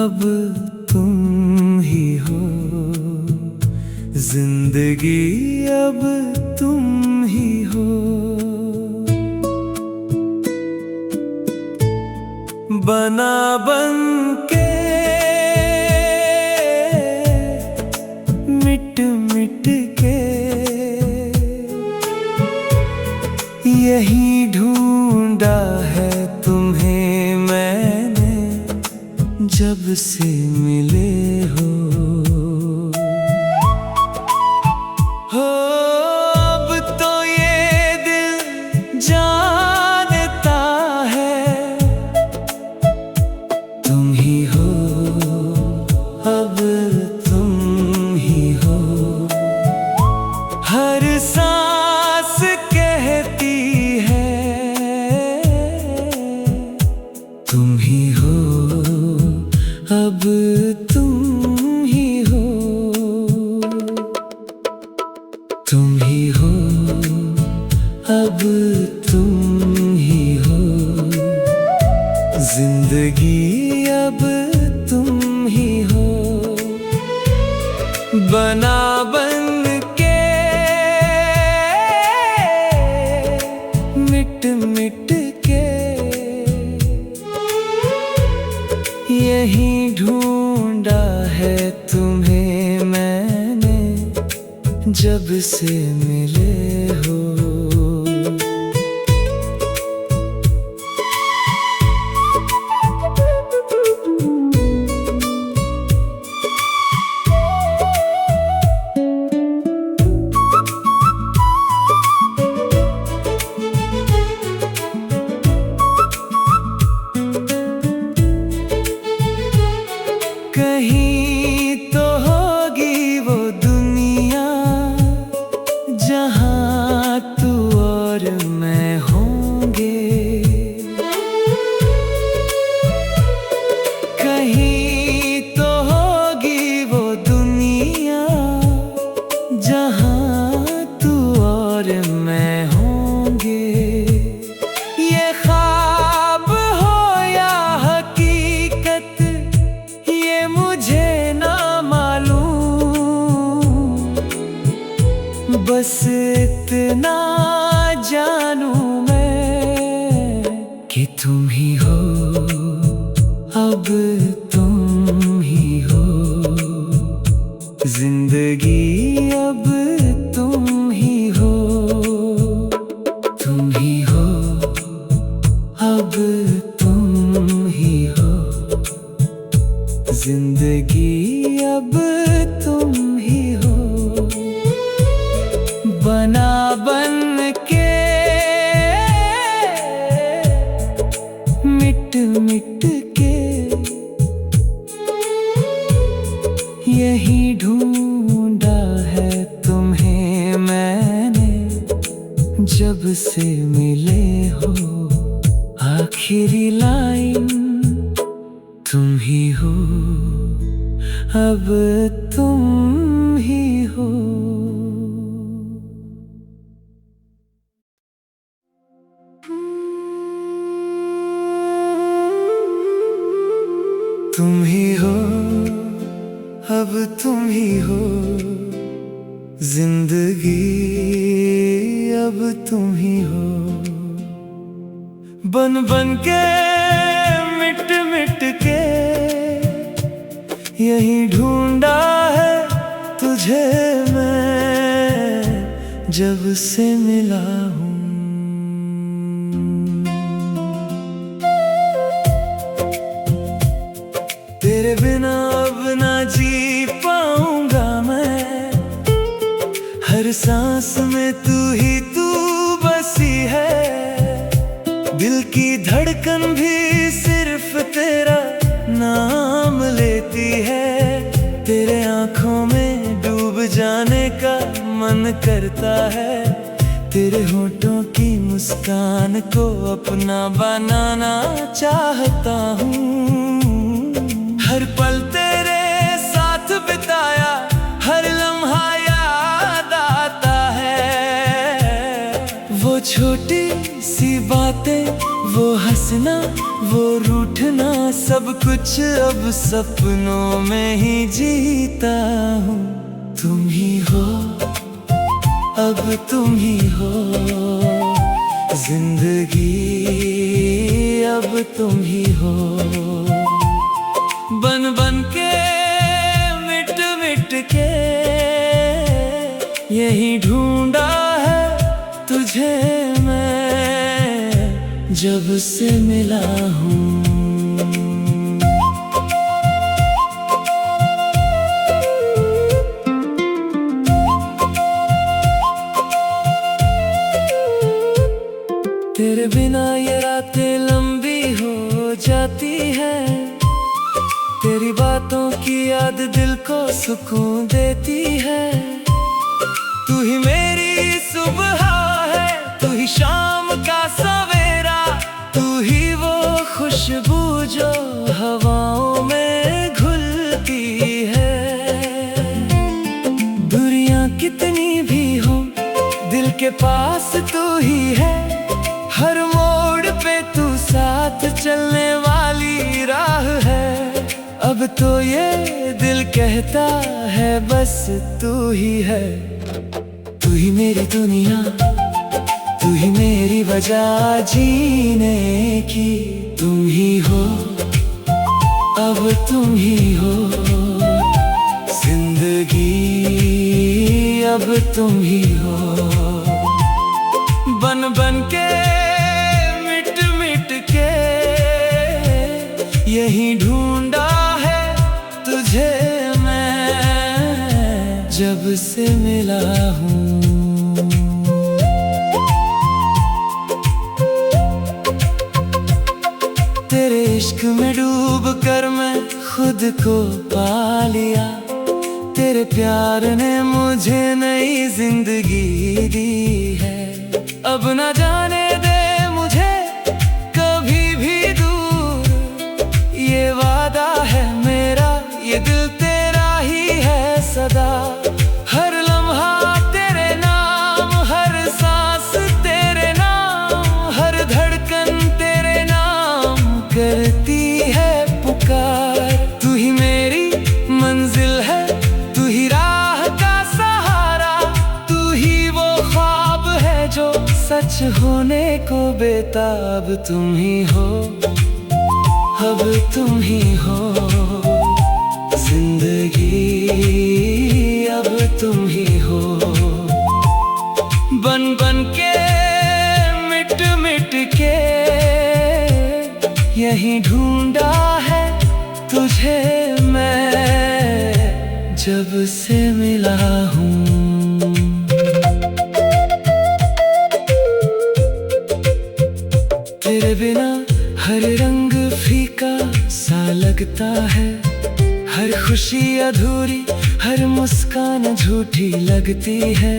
अब तुम ही हो जिंदगी, अब तुम ही हो। बना बन के मिट मिट के यही ढूंढा है तुम्हें मैंने, जब से मिले हो। अब तो ये दिल जानता है तुम ही हो, अब तुम ही हो। हर सांस कहती है तुम ही हो, अब तुम ही हो। तुम ही हो, अब तुम ही हो जिंदगी, अब तुम ही हो। बना बन के मिट मिट के यही ढूंढा है तुम्हें मैंने, जब से मिले हो। कहीं तो होगी वो दुनिया जहाँ तू और मैं होंगे। कहीं तो होगी वो दुनिया जहाँ तू और मैं होंगे। ये ख्वाब हो या हकीकत ये मुझे ना मालूम, बस इतना जानू मैं कि तुम ही हो, अब तुम ही हो जिंदगी, अब तुम ही हो। तुम ही हो, अब तुम ही हो जिंदगी, अब तुम ही हो। बना बन के मिट मिट के यही ढूंढा है तुम्हें मैंने, जब से मिले हो। आखिरी लाइन तुम ही हो, अब तुम ही हो। तुम ही हो, अब तुम ही हो जिंदगी, अब तुम ही हो। बन बन के मिट मिट के यही ढूंढा है तुझे मैं, जब से मिला हूँ। तेरे बिना अब ना जी पाऊंगा मैं, हर सांस में तू ही तू बसी है। दिल की धड़कन भी सिर्फ तेरा नाम लेती है। तेरे आँखों में डूब जाने का मन करता है, तेरे होठों की मुस्कान को अपना बनाना चाहता हूँ। हर पल तेरे साथ बिताया, हर लम्हा याद आता है। वो छोटी सी बातें, वो हंसना, वो रूठ उठना सब कुछ अब सपनों में ही जीता हूँ। तुम ही हो, अब तुम ही हो जिंदगी, अब तुम ही हो। बन बन के मिट मिट के यही ढूंढा है तुझे मैं, जब से मिला हूँ। तेरे बिना ये रातें लंबी हो जाती है, तेरी बातों की याद दिल को सुकून देती है। तू ही मेरी सुबह है, तू ही शाम का सवेरा, तू ही वो खुशबू जो हवाओं में घुलती है। दुनिया कितनी भी हो दिल के पास तू ही है, हर मोड़ पे तू साथ चलने वाली राह है। अब तो ये दिल कहता है बस तू ही है। तू ही मेरी दुनिया, तू ही मेरी वजह जीने की। तुम ही हो, अब तुम ही हो जिंदगी, अब तुम ही हो। बन बन के मिट मिट के यही ढूंढा है तुझे मैं, जब से मिला हूँ। तेरे इश्क में डूब कर मैं खुद को पा लिया, तेरे प्यार ने मुझे नई जिंदगी दी है। अब ना जाने दे मुझे कभी भी दूर, ये वादा है मेरा, ये दिल तेरा ही है सदा। हर लम्हा तेरे नाम, हर सांस तेरे नाम, हर धड़कन तेरे नाम करती है पुकार। तू ही मेरी मंजिल है, तू ही राह का सहारा, तू ही वो ख्वाब है जो सच होने को बेताब। तुम ही हो, अब तुम ही हो जिंदगी, अब तुम ही हो। बन बन के मिट मिट के यही ढूंढा है तुझे मैं, जब से मिला हूँ। तेरे बिना हर रंग फीका सा लगता है, हर खुशी अधूरी, हर मुस्कान झूठी लगती है।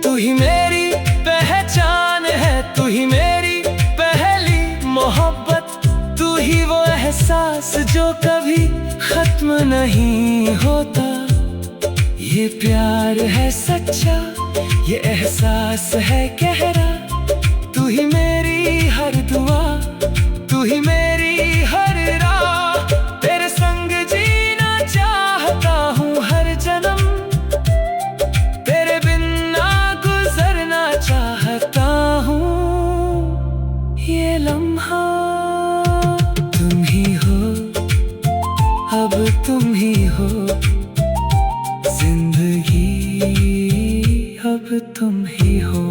तू ही मेरी पहचान है, तू ही मेरी पहली मोहब्बत, तू ही वो एहसास जो कभी खत्म नहीं होता। ये प्यार है सच्चा, ये एहसास है गहरा, तू ही मेरी हर दुआ, तू ही मेरी हर राह। तेरे संग जीना चाहता हूँ हर जन्म, तेरे बिन ना गुजरना चाहता हूँ ये लम्हा। तुम ही हो, अब तुम ही हो जिंदगी, अब तुम ही हो।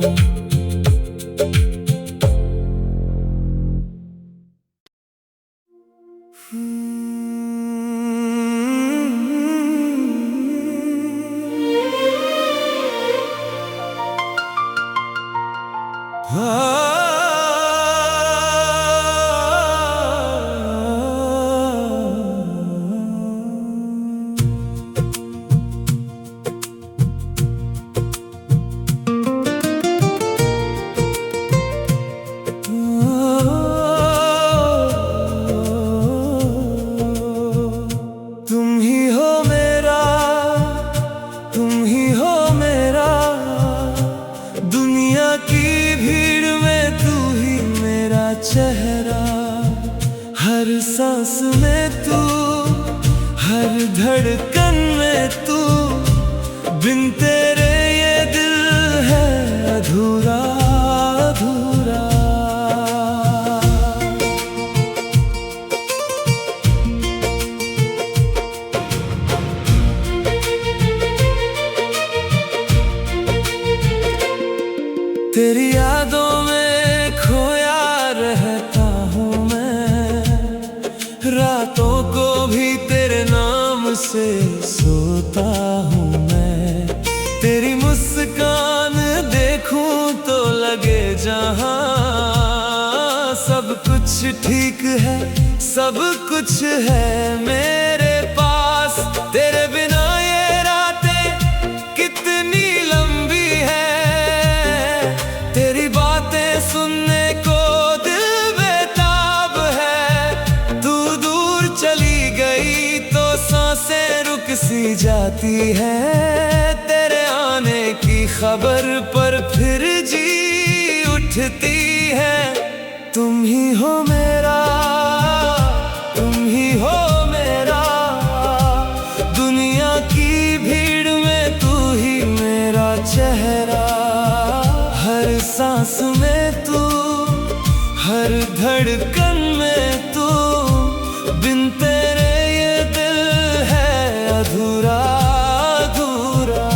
धड़कन में तू, बिन तेरे ये दिल है अधूरा अधूरा। तेरी यादों में खोया रहता हूँ मैं, रातों को भी तेरे नाम से सोता हूँ मैं। तेरी मुस्कान देखूं तो लगे जहां सब कुछ ठीक है, सब कुछ है मेरे पास। तेरे बिना ये रातें कितनी लंबी है, तेरी बातें सुनने को दिल बेताब है। तू दूर चली गई तो सांसें रुक सी जाती है, तेरे आने की खबर पर फिर जी उठती है। तुम ही हो मेरा, तुम ही हो मेरा, दुनिया की भीड़ में तू ही मेरा चेहरा। हर सांस में तू, हर धड़कन में तू, बिन तेरे ये दिल है अधूरा अधूरा।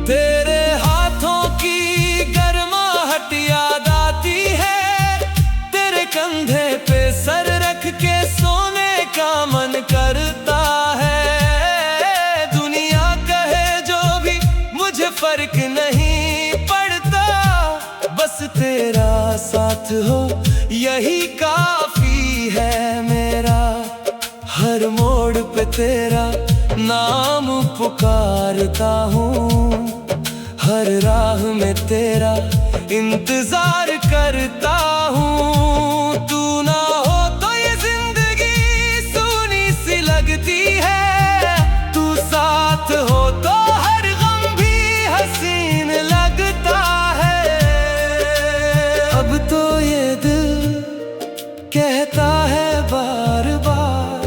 तेरे हाथों की गर्माहट याद आती है, तेरे कंधे पे सर रख के सोने का मन करता है। दुनिया कहे जो भी मुझे फर्क नहीं पड़ता, बस तेरा साथ हो यही काफी है मेरा। हर मोड़ पे तेरा नाम पुकारता हूँ, हर राह में तेरा इंतजार करता हूँ। तू ना हो तो ये जिंदगी सूनी सी लगती है, तू साथ हो तो हर गम भी हसीन लगता है। अब तो ये दिल कहता है बार बार,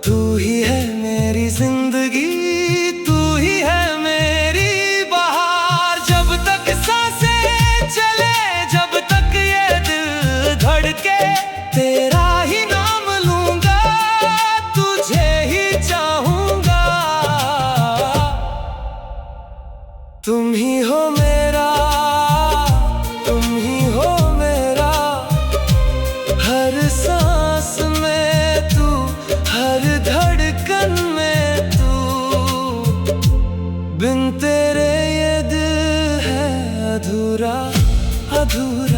तू ही है मेरी जिंदगी, तू ही है मेरी बहार। जब तक सांसें चले, जब तक ये दिल धड़के, तेरा ही नाम लूंगा, तुझे ही चाहूंगा। तुम ही हो मेरा, तुम ही हो मेरा, हर सांस में तू, हर धड़कन में तू, बिन तेरे ये दिल है अधूरा अधूरा।